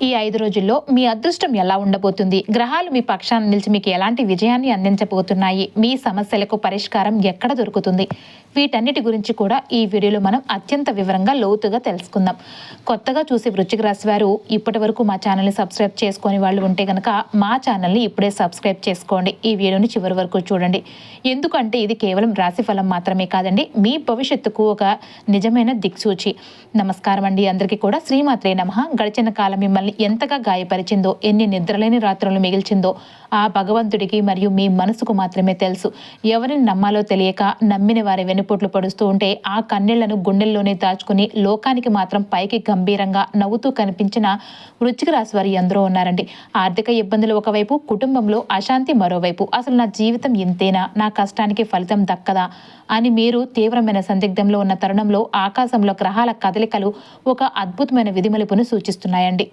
ఈ 5 రోజుల్లో మీ అదృష్టం ఎలా ఉండబోతుంది? గ్రహాలు మీ పక్షాన నిలిచి మీకు ఎలాంటి విజయాన్ని అందించబోతున్నాయి? మీ సమస్యలకు పరిష్కారం ఎక్కడ దొరుకుతుంది? వీటన్నిటి గురించి కూడా ఈ వీడియోలో మనం అత్యంత వివరంగా లోతుగా తెలుసుకుందాం. కొత్తగా చూసి వృశ్చిక రాశి వారు ఇప్పటి వరకు మా ఛానల్ని సబ్స్క్రైబ్ చేసుకొని వాళ్ళు ఉంటే కనుక మా ఛానల్ని ఇప్పుడే సబ్స్క్రైబ్ చేసుకోండి. ఈ వీడియోని చివరి వరకు చూడండి. ఎందుకంటే ఇది కేవలం రాశి ఫలం మాత్రమే కాదండి, మీ భవిష్యత్తుకు ఒక నిజమైన దిక్సూచి. నమస్కారం అండి అందరికీ కూడా. శ్రీమాత్రే నమః. గడిచిన కాలం మిమ్మల్ని ఎంతగా గాయపరిచిందో, ఎన్ని నిద్రలేని రాత్రులు మిగిల్చిందో ఆ భగవంతుడికి మరియు మీ మనసుకు మాత్రమే తెలుసు. ఎవరిని నమ్మాలో తెలియక నమ్మిన వారి వెనుపోట్లు పడుస్తూ ఉంటే ఆ కన్నీళ్లను గుండెల్లోనే దాచుకుని లోకానికి మాత్రం పైకి గంభీరంగా నవ్వుతూ కనిపించిన వృశ్చిక రాశి వారు ఎందరో ఉన్నారండి. ఆర్థిక ఇబ్బందులు ఒకవైపు, కుటుంబంలో అశాంతి మరోవైపు. అసలు నా జీవితం ఇంతేనా, నా కష్టానికి ఫలితం దక్కదా అని మీరు తీవ్రమైన సందిగ్ధంలో ఉన్న తరుణంలో ఆకాశంలో గ్రహాల కదలికలు ఒక అద్భుతమైన విధిమలుపును సూచిస్తున్నాయండి.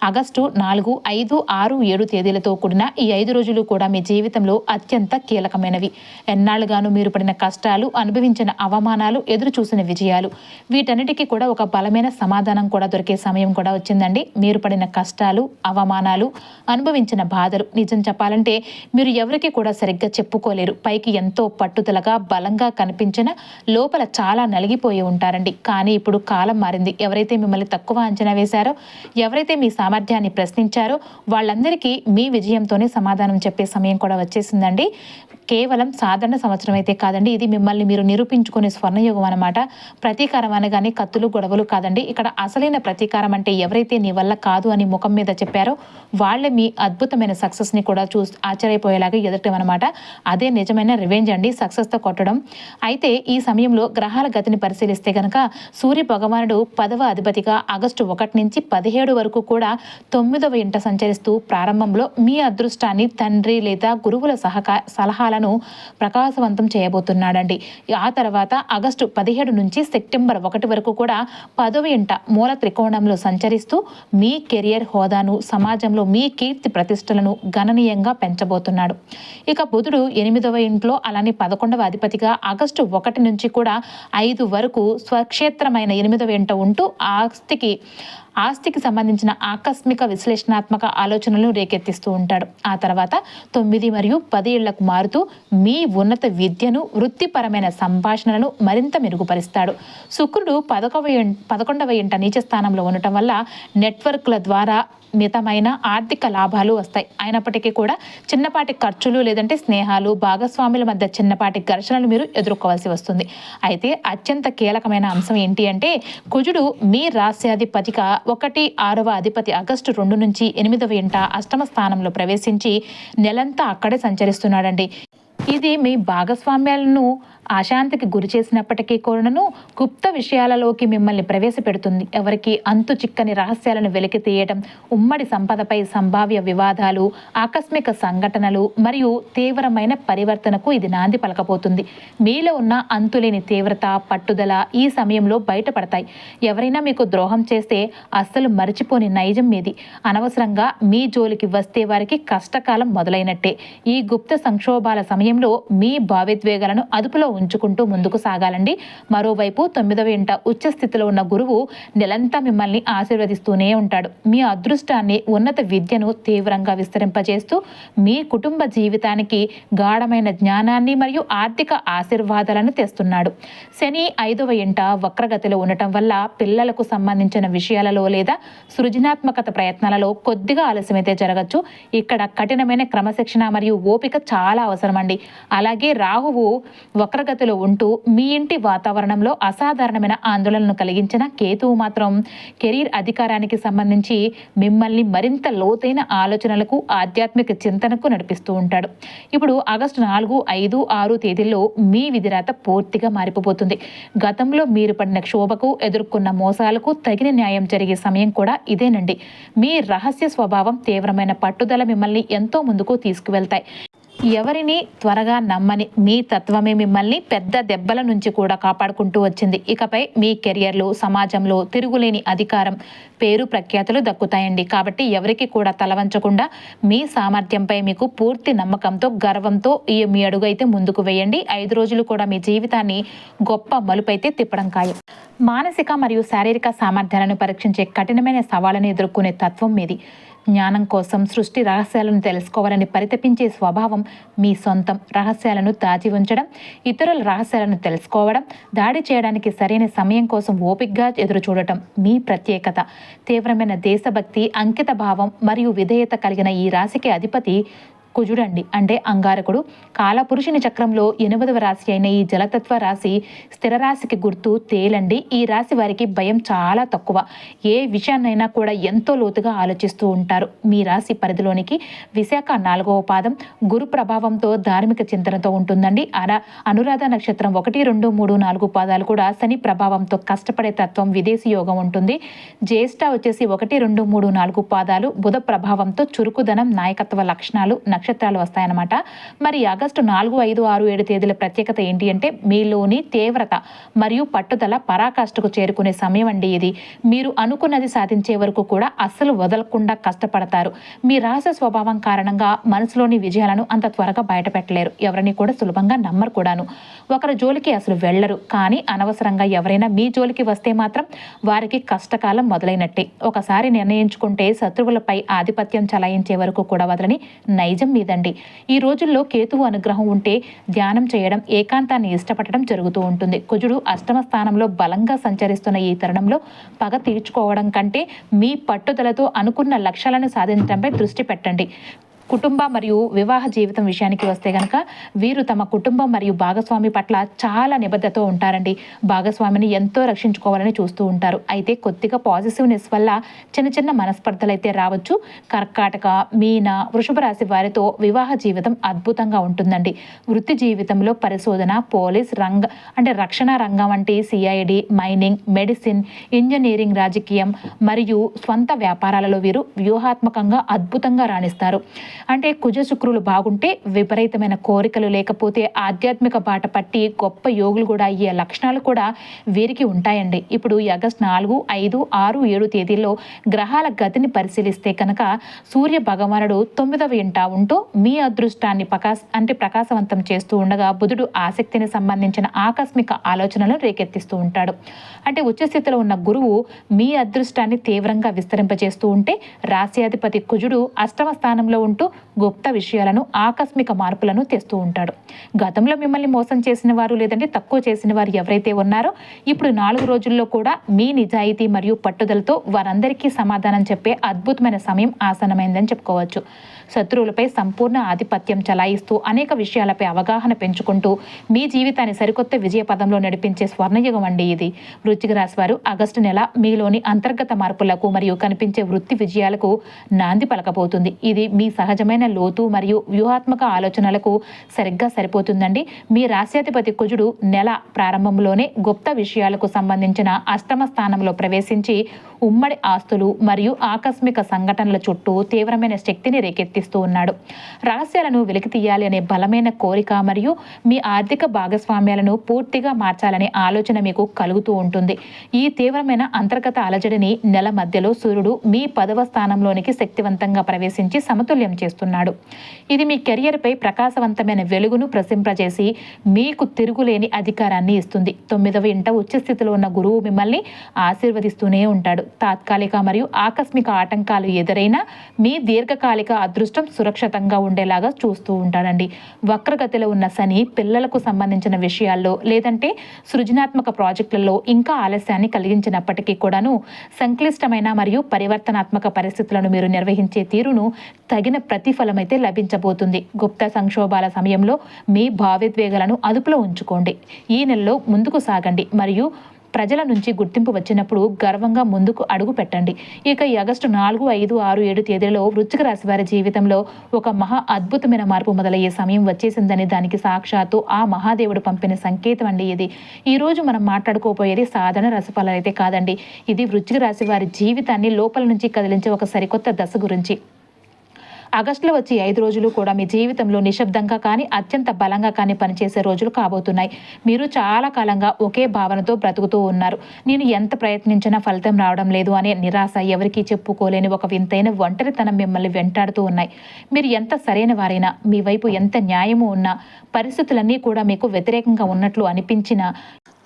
ఆగస్టు 4, 5, 6, 7 తేదీలతో కూడిన ఈ 5 రోజులు కూడా మీ జీవితంలో అత్యంత కీలకమైనవి. ఎన్నాళ్ళుగాను మీరు పడిన కష్టాలు, అనుభవించిన అవమానాలు, ఎదురు చూసిన విజయాలు, వీటన్నిటికీ కూడా ఒక బలమైన సమాధానం కూడా దొరికే సమయం కూడా వచ్చిందండి. మీరు పడిన కష్టాలు, అవమానాలు, అనుభవించిన బాధలు నిజం చెప్పాలంటే మీరు ఎవరికి కూడా సరిగ్గా చెప్పుకోలేరు. పైకి ఎంతో పట్టుదలగా బలంగా కనిపించిన లోపల చాలా నలిగిపోయి ఉంటారండి. కానీ ఇప్పుడు కాలం మారింది. ఎవరైతే మిమ్మల్ని తక్కువ అంచనా వేశారో, ఎవరైతే మీ సామర్థ్యాన్ని ప్రశ్నించారో వాళ్ళందరికీ మీ విజయంతోనే సమాధానం చెప్పే సమయం కూడా వచ్చేసిందండి. కేవలం సాధారణ సంవత్సరం అయితే కాదండి, ఇది మిమ్మల్ని మీరు నిరూపించుకునే స్వర్ణయుగం అన్నమాట. ప్రతీకారం అనగానే కత్తులు గొడవలు కాదండి. ఇక్కడ అసలైన ప్రతీకారం అంటే ఎవరైతే నీ వల్ల కాదు అని ముఖం మీద చెప్పారో వాళ్ళే మీ అద్భుతమైన సక్సెస్ని కూడా ఆశ్చర్యపోయేలాగా ఎదగటం అనమాట. అదే నిజమైన రివెంజ్ అండి, సక్సెస్తో కొట్టడం. అయితే ఈ సమయంలో గ్రహాల గతిని పరిశీలిస్తే కనుక సూర్య భగవానుడు 10వ అధిపతిగా ఆగస్టు 1 నుంచి 17 వరకు కూడా 9వ ఇంట సంచరిస్తూ ప్రారంభంలో మీ అదృష్టాన్ని తండ్రి లేదా గురువుల సలహాలను ప్రకాశవంతం చేయబోతున్నాడండి. ఆ తర్వాత ఆగస్టు 17 నుంచి సెప్టెంబర్ 1 వరకు కూడా 10వ ఇంట మూల త్రికోణంలో సంచరిస్తూ మీ కెరియర్ హోదాను, సమాజంలో మీ కీర్తి ప్రతిష్టలను గణనీయంగా పెంచబోతున్నాడు. ఇక బుధుడు 8వ ఇంట్లో, అలానే 11వ అధిపతిగా ఆగస్టు 1 నుంచి కూడా 5 వరకు స్వక్షేత్రమైన 8వ ఇంట ఉంటూ ఆస్తికి సంబంధించిన ఆకస్మిక విశ్లేషణాత్మక ఆలోచనలను రేకెత్తిస్తూ ఉంటాడు. ఆ తర్వాత 9 మరియు 10 ఏళ్లకు మారుతూ మీ ఉన్నత విద్యను, వృత్తిపరమైన సంభాషణలను మరింత మెరుగుపరుస్తాడు. శుక్రుడు 11వ ఇంట నీచ స్థానంలో ఉండటం వల్ల నెట్వర్క్ల ద్వారా మితమైన ఆర్థిక లాభాలు వస్తాయి. అయినప్పటికీ కూడా చిన్నపాటి ఖర్చులు లేదంటే స్నేహాలు, భాగస్వాముల మధ్య చిన్నపాటి ఘర్షణలు మీరు ఎదుర్కోవాల్సి వస్తుంది. అయితే అత్యంత కీలకమైన అంశం ఏంటి అంటే కుజుడు మీ రాశ్యాధిపతిగా 1, 6వ అధిపతి ఆగస్టు 2 నుంచి 8వ ఇంట అష్టమ స్థానంలో ప్రవేశించి నెలంతా అక్కడే సంచరిస్తున్నాడండి. ఇది మీ భాగస్వామ్యాలను అశాంతికి గురి చేసినప్పటికీ కూడాను గుప్త విషయాలలోకి మిమ్మల్ని ప్రవేశపెడుతుంది. ఎవరికి అంతు చిక్కని రహస్యాలను వెలికి తీయడం, ఉమ్మడి సంపదపై సంభావ్య వివాదాలు, ఆకస్మిక సంఘటనలు మరియు తీవ్రమైన పరివర్తనకు ఇది నాంది పలకపోతుంది. మీలో ఉన్న అంతులేని తీవ్రత, పట్టుదల ఈ సమయంలో బయటపడతాయి. ఎవరైనా మీకు ద్రోహం చేస్తే అస్సలు మరిచిపోని నైజం మీది. అనవసరంగా మీ జోలికి వస్తే వారికి కష్టకాలం మొదలైనట్టే. ఈ గుప్త సంక్షోభాల సమయంలో మీ భావోద్వేగాలను అదుపులో ఉంచుకుంటూ ముందుకు సాగాలండి. మరోవైపు 9వ ఇంట ఉచ్చ స్థితిలో ఉన్న గురువు నెలంతా మిమ్మల్ని ఆశీర్వదిస్తూనే ఉంటాడు. మీ అదృష్టాన్ని, ఉన్నత విద్యను తీవ్రంగా విస్తరింపజేస్తూ మీ కుటుంబ జీవితానికి గాఢమైన జ్ఞానాన్ని మరియు ఆర్థిక ఆశీర్వాదాలను తెస్తున్నాడు. శని 5వ ఇంట వక్రగతిలో ఉండటం వల్ల పిల్లలకు సంబంధించిన విషయాలలో లేదా సృజనాత్మకత ప్రయత్నాలలో కొద్దిగా ఆలస్యమైతే జరగచ్చు. ఇక్కడ కఠినమైన క్రమశిక్షణ మరియు ఓపిక చాలా అవసరమండి. అలాగే రాహువు వక్రగతిలో ఉంటూ మీ ఇంటి వాతావరణంలో అసాధారణమైన ఆందోళనను కలిగించిన కేతువు మాత్రం కెరీర్ అధికారానికి సంబంధించి మిమ్మల్ని మరింత లోతైన ఆలోచనలకు, ఆధ్యాత్మిక చింతనకు నడిపిస్తూ ఉంటాడు. ఇప్పుడు ఆగస్టు 4, 5, 6 తేదీల్లో మీ విధిరాత పూర్తిగా మారిపోబోతుంది. గతంలో మీరు పడిన క్షోభకు, ఎదుర్కొన్న మోసాలకు తగిన న్యాయం జరిగే సమయం కూడా ఇదేనండి. మీ రహస్య స్వభావం, తీవ్రమైన పట్టుదల మిమ్మల్ని ఎంతో ముందుకు తీసుకువెళ్తాయి. ఎవరిని త్వరగా నమ్మని మీ తత్వమే మిమ్మల్ని పెద్ద దెబ్బల నుంచి కూడా కాపాడుకుంటూ వచ్చింది. ఇకపై మీ కెరియర్లో, సమాజంలో తిరుగులేని అధికారం, పేరు ప్రఖ్యాతులు దక్కుతాయండి. కాబట్టి ఎవరికి కూడా తలవంచకుండా మీ సామర్థ్యంపై మీకు పూర్తి నమ్మకంతో, గర్వంతో మీ అడుగు అయితే ముందుకు వేయండి. 5 రోజులు కూడా మీ జీవితాన్ని గొప్ప మలుపైతే తిప్పడం ఖాయం. మానసిక మరియు శారీరక సామర్థ్యాలను పరీక్షించే కఠినమైన సవాళ్ళను ఎదుర్కొనే తత్వం మీది. జ్ఞానం కోసం సృష్టి రహస్యాలను తెలుసుకోవాలని పరితపించే స్వభావం మీ సొంతం. రహస్యాలను దాచి ఉంచడం, ఇతరుల రహస్యాలను తెలుసుకోవడం, దాడి చేయడానికి సరైన సమయం కోసం ఓపికగా ఎదురు చూడటం మీ ప్రత్యేకత. తీవ్రమైన దేశభక్తి, అంకిత భావం మరియు విధేయత కలిగిన ఈ రాశికి అధిపతి కుజుడండి, అంటే అంగారకుడు. కాలపురుషుని చక్రంలో 8వ రాశి అయిన ఈ జలతత్వ రాశి స్థిర రాశికి గుర్తు తేలండి. ఈ రాశి వారికి భయం చాలా తక్కువ. ఏ విషయాన్నైనా కూడా ఎంతో లోతుగా ఆలోచిస్తూ ఉంటారు. మీ రాశి పరిధిలోనికి విశాఖ 4వ పాదం గురు ప్రభావంతో ధార్మిక చింతనతో ఉంటుందండి. అనురాధ నక్షత్రం 1, 2, 3, 4 పాదాలు కూడా శని ప్రభావంతో కష్టపడే తత్వం, విదేశీ యోగం ఉంటుంది. జ్యేష్ఠ వచ్చేసి 1, 2, 3, 4 పాదాలు బుధ ప్రభావంతో చురుకుదనం, నాయకత్వ లక్షణాలు, నక్షత్రాలు వస్తాయన్నమాట. మరి ఆగస్టు 4, 5, 6, 7 తేదీల ప్రత్యేకత ఏంటి అంటే మీలోని తీవ్రత మరియు పట్టుదల పరాకాష్ఠకు చేరుకునే సమయం అండి ఇది. మీరు అనుకున్నది సాధించే వరకు కూడా అస్సలు వదలకుండా కష్టపడతారు. మీ రహస్య స్వభావం కారణంగా మనసులోని విజయాలను అంత త్వరగా బయటపెట్టలేరు. ఎవరిని కూడా సులభంగా నమ్మరు కూడాను. ఒకరి జోలికి అసలు వెళ్లరు. కానీ అనవసరంగా ఎవరైనా మీ జోలికి వస్తే మాత్రం వారికి కష్టకాలం మొదలైనట్టే. ఒకసారి నిర్ణయించుకుంటే శత్రువులపై ఆధిపత్యం చలాయించే వరకు కూడా వదలని నైజం మీదండి. ఈ రోజుల్లో కేతువు అనుగ్రహం ఉంటే ధ్యానం చేయడం, ఏకాంతాన్ని ఇష్టపడడం జరుగుతూ ఉంటుంది. కుజుడు అష్టమ స్థానంలో బలంగా సంచరిస్తున్న ఈ తరుణంలో పగ తీర్చుకోవడం కంటే మీ పట్టుదలతో అనుకున్న లక్ష్యాలను సాధించడంపై దృష్టి పెట్టండి. కుటుంబ మరియు వివాహ జీవితం విషయానికి వస్తే గనక వీరు తమ కుటుంబం మరియు భాగస్వామి పట్ల చాలా నిబద్ధతతో ఉంటారండి. భాగస్వామిని ఎంతో రక్షించుకోవాలని చూస్తూ ఉంటారు. అయితే కొద్దిగా పాజిటివ్నెస్ వల్ల చిన్న చిన్న మనస్పర్ధలు అయితే రావచ్చు. కర్కాటక, మీన, వృషభ రాశి వారితో వివాహ జీవితం అద్భుతంగా ఉంటుందండి. వృత్తి జీవితంలో పరిశోధన, పోలీస్ రక్షణ రంగం వంటి సిఐడి, మైనింగ్, మెడిసిన్, ఇంజనీరింగ్, రాజకీయం మరియు స్వంత వ్యాపారాలలో వీరు వ్యూహాత్మకంగా అద్భుతంగా రాణిస్తారు. అంటే కుజ శుక్రులు బాగుంటే విపరీతమైన కోరికలు, లేకపోతే ఆధ్యాత్మిక బాట పట్టి గొప్ప యోగులు కూడా అయ్యే లక్షణాలు కూడా వీరికి ఉంటాయండి. ఇప్పుడు ఆగస్టు 4, 5, 6, 7 తేదీల్లో గ్రహాల గతిని పరిశీలిస్తే కనుక సూర్య భగవానుడు 9వ ఇంట ఉంటూ మీ అదృష్టాన్ని ప్రకాశవంతం చేస్తూ ఉండగా బుధుడు ఆసక్తిని సంబంధించిన ఆకస్మిక ఆలోచనలను రేకెత్తిస్తూ ఉంటాడు. అంటే ఉచ్చస్థితిలో ఉన్న గురువు మీ అదృష్టాన్ని తీవ్రంగా విస్తరింపజేస్తూ ఉంటే రాశ్యాధిపతి కుజుడు అష్టమ స్థానంలో ఉంటూ గుప్త విషయాలను, ఆకస్మిక మార్పులను తెస్తూ ఉంటాడు. గతంలో మిమ్మల్ని మోసం చేసిన వారు లేదంటే తక్కువ చేసిన వారు ఎవరైతే ఉన్నారో ఇప్పుడు 4 రోజుల్లో కూడా మీ నిజాయితీ మరియు పట్టుదలతో వారందరికీ సమాధానం చెప్పే అద్భుతమైన సమయం ఆసన్నమైందని చెప్పుకోవచ్చు. శత్రువులపై సంపూర్ణ ఆధిపత్యం చలాయిస్తూ అనేక విషయాలపై అవగాహన పెంచుకుంటూ మీ జీవితాన్ని సరికొత్త విజయ పదంలో నడిపించే స్వర్ణయుగం అండి ఇది. వృశ్చిక రాశి వారు ఆగస్టు నెల మీలోని అంతర్గత మార్పులకు మరియు కనిపించే వృత్తి విజయాలకు నాంది పలకబోతుంది. ఇది మీ సహజమైన లోతు మరియు వ్యూహాత్మక ఆలోచనలకు సరిగ్గా సరిపోతుందండి. మీ రాశ్యాధిపతి కుజుడు నెల ప్రారంభంలోనే గుప్త విషయాలకు సంబంధించిన అష్టమ స్థానంలో ప్రవేశించి ఉమ్మడి ఆస్తులు మరియు ఆకస్మిక సంఘటనల చుట్టూ తీవ్రమైన శక్తిని రేకెత్తిస్తూ ఉన్నాడు. రహస్యాలను వెలికి తీయాలి అనే బలమైన కోరిక మరియు మీ ఆర్థిక భాగస్వామ్యాలను పూర్తిగా మార్చాలనే ఆలోచన మీకు కలుగుతూ ఉంటుంది. ఈ తీవ్రమైన అంతర్గత అలజడిని నెల మధ్యలో సూర్యుడు మీ 10వ స్థానంలోనికి శక్తివంతంగా ప్రవేశించి సమతుల్యం చేస్తున్నాడు. ఇది మీ కెరియర్పై ప్రకాశవంతమైన వెలుగును ప్రసింపజేసి మీకు తిరుగులేని అధికారాన్ని ఇస్తుంది. 9వ ఇంట ఉచ్చస్థితిలో ఉన్న గురువు మిమ్మల్ని ఆశీర్వదిస్తూనే ఉంటాడు. తాత్కాలిక మరియు ఆకస్మిక ఆటంకాలు ఎదురైనా మీ దీర్ఘకాలిక అదృష్టం సురక్షితంగా ఉండేలాగా చూస్తూ ఉంటాడండి. వక్రగతిలో ఉన్న శని పిల్లలకు సంబంధించిన విషయాల్లో లేదంటే సృజనాత్మక ప్రాజెక్టులలో ఇంకా ఆలస్యాన్ని కలిగించినప్పటికీ కూడాను సంక్లిష్టమైన మరియు పరివర్తనాత్మక పరిస్థితులను మీరు నిర్వహించే తీరును తగిన ప్రతిఫలం అయితే లభించబోతుంది. గుప్త సంక్షోభాల సమయంలో మీ భావోద్వేగాలను అదుపులో ఉంచుకోండి. ఈ నెలలో ముందుకు సాగండి మరియు ప్రజల నుంచి గుర్తింపు వచ్చినప్పుడు గర్వంగా ముందుకు అడుగు పెట్టండి. ఇక ఈ ఆగస్టు 4, 5, 6, 7 తేదీలో వృశ్చిక రాశి వారి జీవితంలో ఒక మహా అద్భుతమైన మార్పు మొదలయ్యే సమయం వచ్చేసిందని దానికి సాక్షాత్తు ఆ మహాదేవుడు పంపిన సంకేతం అండి ఇది. ఈ రోజు మనం మాట్లాడుకోబోయేది సాధారణ రాశిఫలాలు అయితే కాదండి. ఇది వృశ్చిక రాశి వారి జీవితాన్ని లోపల నుంచి కదిలించే ఒక సరికొత్త దశ గురించి. ఆగస్టులో వచ్చి 5 రోజులు కూడా మీ జీవితంలో నిశ్శబ్దంగా కానీ అత్యంత బలంగా కానీ పనిచేసే రోజులు కాబోతున్నాయి. మీరు చాలా కాలంగా ఒకే భావనతో బ్రతుకుతూ ఉన్నారు. నేను ఎంత ప్రయత్నించినా ఫలితం రావడం లేదు అనే నిరాశ, ఎవరికీ చెప్పుకోలేని ఒక వింతైన ఒంటరితనం మిమ్మల్ని వెంటాడుతూ ఉన్నాయి. మీరు ఎంత సరైన వారైనా, మీ వైపు ఎంత న్యాయము ఉన్నా, పరిస్థితులన్నీ కూడా మీకు వ్యతిరేకంగా ఉన్నట్లు అనిపించినా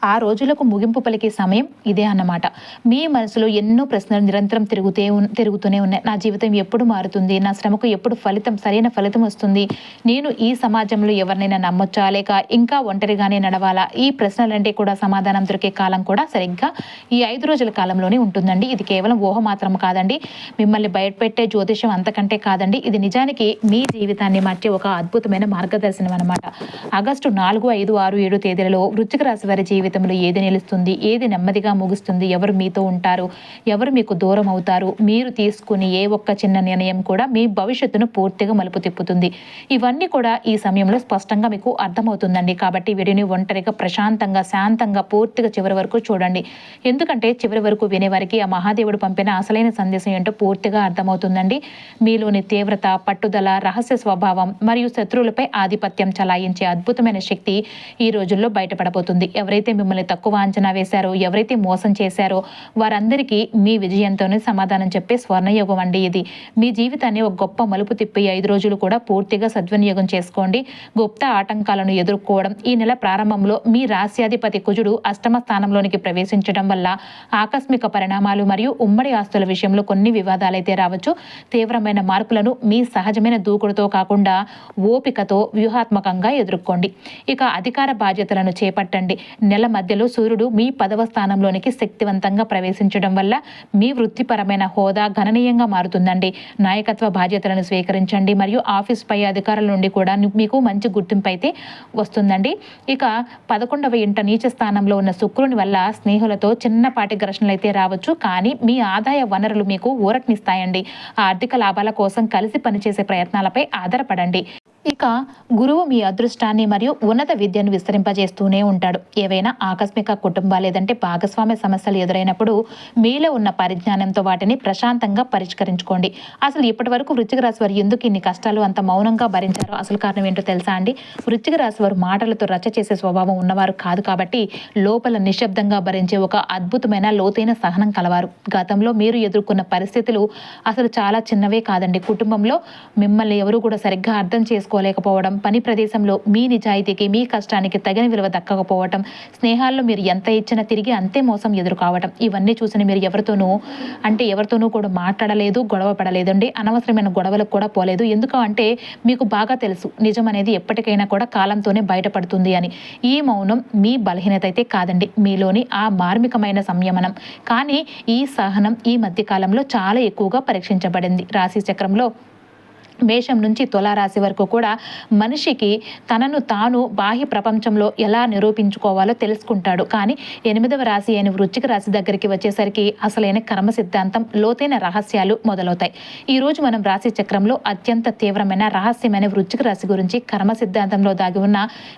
ఆ రోజులకు ముగింపు పలికే సమయం ఇదే అన్నమాట. మీ మనసులో ఎన్నో ప్రశ్నలు నిరంతరం తిరుగుతూనే ఉన్నాయి. నా జీవితం ఎప్పుడు మారుతుంది? నా శ్రమకు ఎప్పుడు సరైన ఫలితం వస్తుంది? నేను ఈ సమాజంలో ఎవరినైనా నమ్మొచ్చా, లేక ఇంకా ఒంటరిగానే నడవాలా? ఈ ప్రశ్నలంటే కూడా సమాధానం దొరికే కాలం కూడా సరిగ్గా ఈ 5 రోజుల కాలంలోనే ఉంటుందండి. ఇది కేవలం ఊహ మాత్రం కాదండి. మిమ్మల్ని బయటపెట్టే జ్యోతిషం అంతకంటే కాదండి. ఇది నిజానికి మీ జీవితాన్ని మార్చే ఒక అద్భుతమైన మార్గదర్శనం అన్నమాట. ఆగస్టు 4, 5, 6, 7 తేదీలలో వృశ్చిక రాశి వారి జీవితంలో ఏది నిలుస్తుంది, ఏది నెమ్మదిగా ముగుస్తుంది, ఎవరు మీతో ఉంటారు, ఎవరు మీకు దూరం అవుతారు, మీరు తీసుకుని ఏ ఒక్క చిన్న నిర్ణయం కూడా మీ భవిష్యత్తును పూర్తిగా మలుపు తిప్పుతుంది. ఇవన్నీ కూడా ఈ సమయంలో స్పష్టంగా మీకు అర్థమవుతుందండి. కాబట్టి వీడియోని ఒంటరిగా ప్రశాంతంగా శాంతంగా పూర్తిగా చివరి వరకు చూడండి. ఎందుకంటే చివరి వరకు వినేవారికి ఆ మహాదేవుడు పంపిన అసలైన సందేశం ఏంటో పూర్తిగా అర్థమవుతుందండి. మీలోని తీవ్రత, పట్టుదల, రహస్య స్వభావం మరియు శత్రువులపై ఆధిపత్యం చలాయించే అద్భుతమైన శక్తి ఈ రోజుల్లో బయటపడబోతుంది. ఎవరైతే మిమ్మల్ని తక్కువ అంచనా వేశారో, ఎవరైతే మోసం చేశారో వారందరికీ మీ విజయంతోనే సమాధానం చెప్పే స్వర్ణయోగం అండి ఇది. మీ జీవితాన్ని ఒక గొప్ప మలుపు తిప్పి 5 రోజులు కూడా పూర్తిగా సద్వినియోగం చేసుకోండి. గుప్త ఆటంకాలను ఎదుర్కోవడం. ఈ నెల ప్రారంభంలో మీ రాశ్యాధిపతి కుజుడు అష్టమ స్థానంలోనికి ప్రవేశించడం వల్ల ఆకస్మిక పరిణామాలు మరియు ఉమ్మడి ఆస్తుల విషయంలో కొన్ని వివాదాలైతే రావచ్చు. తీవ్రమైన మార్పులను మీ సహజమైన దూకుడుతో కాకుండా ఓపికతో వ్యూహాత్మకంగా ఎదుర్కోండి. ఇక అధికార బాధ్యతలను చేపట్టండి. నెల మధ్యలో సూర్యుడు మీ 10వ స్థానంలోనికి శక్తివంతంగా ప్రవేశించడం వల్ల మీ వృత్తిపరమైన హోదా గణనీయంగా మారుతుందండి. నాయకత్వ బాధ్యతలను స్వీకరించండి మరియు ఆఫీస్ పై అధికారుల నుండి కూడా మీకు మంచి గుర్తింపు అయితే వస్తుందండి. ఇక 11వ ఇంట నీచ స్థానంలో ఉన్న శుక్రుని వల్ల స్నేహితులతో చిన్నపాటి ఘర్షణలు అయితే రావచ్చు. కానీ మీ ఆదాయ వనరులు మీకు ఊరటనిస్తాయండి. ఆర్థిక లాభాల కోసం కలిసి పనిచేసే ప్రయత్నాలపై ఆధారపడండి. ఇక గురువు మీ అదృష్టాన్ని మరియు ఉన్నత విద్యను విస్తరింపజేస్తూనే ఉంటాడు. ఏవైనా ఆకస్మిక కుటుంబ లేదంటే భాగస్వామ్య సమస్యలు ఎదురైనప్పుడు మీలో ఉన్న పరిజ్ఞానంతో వాటిని ప్రశాంతంగా పరిష్కరించుకోండి. అసలు ఇప్పటి వరకు వృశ్చిక రాశి వారు ఎందుకు ఇన్ని కష్టాలు అంత మౌనంగా భరించారో అసలు కారణం ఏంటో తెలుసా అండి? వృశ్చిక రాశి వారు మాటలతో రచ్చ చేసే స్వభావం ఉన్నవారు కాదు. కాబట్టి లోపల నిశ్శబ్దంగా భరించే ఒక అద్భుతమైన లోతైన సహనం కలవారు. గతంలో మీరు ఎదుర్కొన్న పరిస్థితులు అసలు చాలా చిన్నవే కాదండి. కుటుంబంలో మిమ్మల్ని ఎవరు కూడా సరిగ్గా అర్థం చేసుకోలేకపోవడం, పని ప్రదేశంలో మీ నిజాయితీకి మీ కష్టానికి తగిన విలువ దక్కకపోవటం, స్నేహాల్లో మీరు ఎంత ఇచ్చినా తిరిగి అంతే మోసం ఎదురు కావటం, ఇవన్నీ చూసిన మీరు ఎవరితోనూ కూడా మాట్లాడలేదు, గొడవ పడలేదండి. అనవసరమైన గొడవలకు కూడా పోలేదు. ఎందుకు అంటే మీకు బాగా తెలుసు నిజం అనేది ఎప్పటికైనా కూడా కాలంతోనే బయటపడుతుంది అని. ఈ మౌనం మీ బలహీనత అయితే కాదండి, మీలోని ఆ మార్మికమైన సంయమనం. కానీ ఈ సహనం ఈ మధ్య కాలంలో చాలా ఎక్కువగా పరీక్షించబడింది. రాశి చక్రంలో మేషం నుంచి తులారాశి వరకు కూడా మనిషికి తనను తాను బాహ్య ప్రపంచంలో ఎలా నిరూపించుకోవాలో తెలుసుకుంటాడు. కానీ 8వ రాశి అయిన వృశ్చిక రాశి దగ్గరికి వచ్చేసరికి అసలైన కర్మ సిద్ధాంతం, లోతైన రహస్యాలు మొదలవుతాయి. ఈ రోజు మనం రాశి చక్రంలో అత్యంత తీవ్రమైన రహస్యమైన వృశ్చిక రాశి గురించి, కర్మ సిద్ధాంతంలో దాగి ఉన్న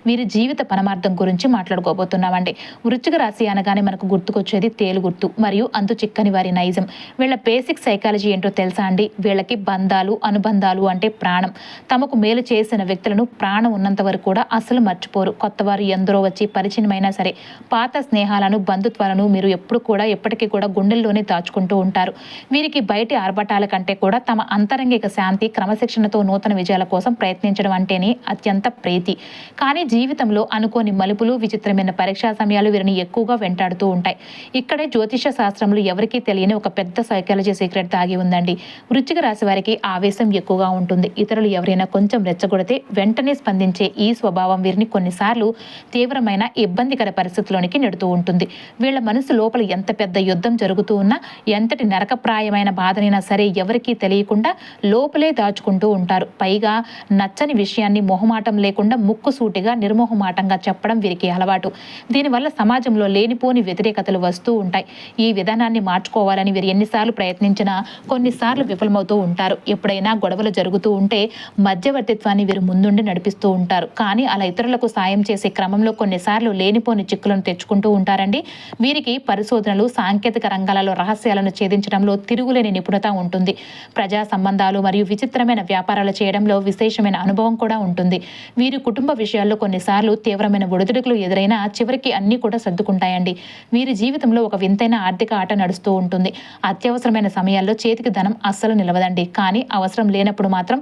వీరి జీవిత పరమార్థం గురించి మాట్లాడుకోబోతున్నామండి. వృశ్చిక రాశి అనగానే మనకు గుర్తుకొచ్చేది తేలు గుర్తు మరియు అంతు చిక్కని వారి నైజం. వీళ్ళ బేసిక్ సైకాలజీ ఏంటో తెలుసా అండి? వీళ్ళకి బంధాలు, అనుబంధాలు అంటే ప్రాణం. తమకు మేలు చేసిన వ్యక్తులను ప్రాణం ఉన్నంత వరకు కూడా అసలు మర్చిపోరు. కొత్తవారు ఎందరో వచ్చి పరిచయమైనా సరే పాత స్నేహాలను, బంధుత్వాలను మీరు ఎప్పటికీ కూడా గుండెల్లోనే దాచుకుంటూ ఉంటారు. వీరికి బయటి ఆర్భటాల కంటే కూడా తమ అంతరంగిక శాంతి, క్రమశిక్షణతో నూతన విజయాల కోసం ప్రయత్నించడం అంటేనే అత్యంత ప్రీతి. కానీ జీవితంలో అనుకోని మలుపులు, విచిత్రమైన పరీక్షా సమయాలు వీరిని ఎక్కువగా వెంటాడుతూ ఉంటాయి. ఇక్కడే జ్యోతిష శాస్త్రంలో ఎవరికీ తెలియని ఒక పెద్ద సైకాలజీ సీక్రెట్ దాగి ఉందండి. వృశ్చిక రాశి వారికి ఆవేశం ఎక్కువగా ఉంటుంది. ఇతరులు ఎవరైనా కొంచెం రెచ్చగొడితే వెంటనే స్పందించే ఈ స్వభావం వీరిని కొన్నిసార్లు తీవ్రమైన ఇబ్బందికర పరిస్థితుల్లోనికి నెడుతూ ఉంటుంది. వీళ్ళ మనసు లోపల ఎంత పెద్ద యుద్ధం జరుగుతూ ఉన్నా, ఎంతటి నరకప్రాయమైన బాధనైనా సరే ఎవరికీ తెలియకుండా లోపలే దాచుకుంటూ ఉంటారు. పైగా నచ్చని విషయాన్ని మొహమాటం లేకుండా ముక్కుసూటిగా నిర్మోహమాటంగా చెప్పడం వీరికి అలవాటు. దీనివల్ల సమాజంలో లేనిపోని వ్యతిరేకతలు వస్తూ ఉంటాయి. ఈ విధానాన్ని మార్చుకోవాలని వీరు ఎన్నిసార్లు ప్రయత్నించినా కొన్నిసార్లు విఫలమవుతూ ఉంటారు. ఎప్పుడైనా గొడవలు జరుగుతూ ఉంటే మధ్యవర్తిత్వాన్ని వీరు ముందుండి నడిపిస్తూ ఉంటారు. కానీ అలా ఇతరులకు సాయం చేసే క్రమంలో కొన్నిసార్లు లేనిపోని చిక్కులను తెచ్చుకుంటూ ఉంటారండి. వీరికి పరిశోధనలు, సాంకేతిక రంగాలలో రహస్యాలను ఛేదించడంలో తిరుగులేని నిపుణత ఉంటుంది. ప్రజా సంబంధాలు మరియు విచిత్రమైన వ్యాపారాలు చేయడంలో విశేషమైన అనుభవం కూడా ఉంటుంది. వీరి కుటుంబ విషయాల్లో కొన్నిసార్లు తీవ్రమైన ఒడిదుడుకులు ఎదురైనా చివరికి అన్నీ కూడా సర్దుకుంటాయండి. వీరి జీవితంలో ఒక వింతైన ఆర్థిక ఆట నడుస్తూ ఉంటుంది. అత్యవసరమైన సమయాల్లో చేతికి ధనం అస్సలు నిలవదండి. కానీ అవసరం లేనప్పుడు మాత్రం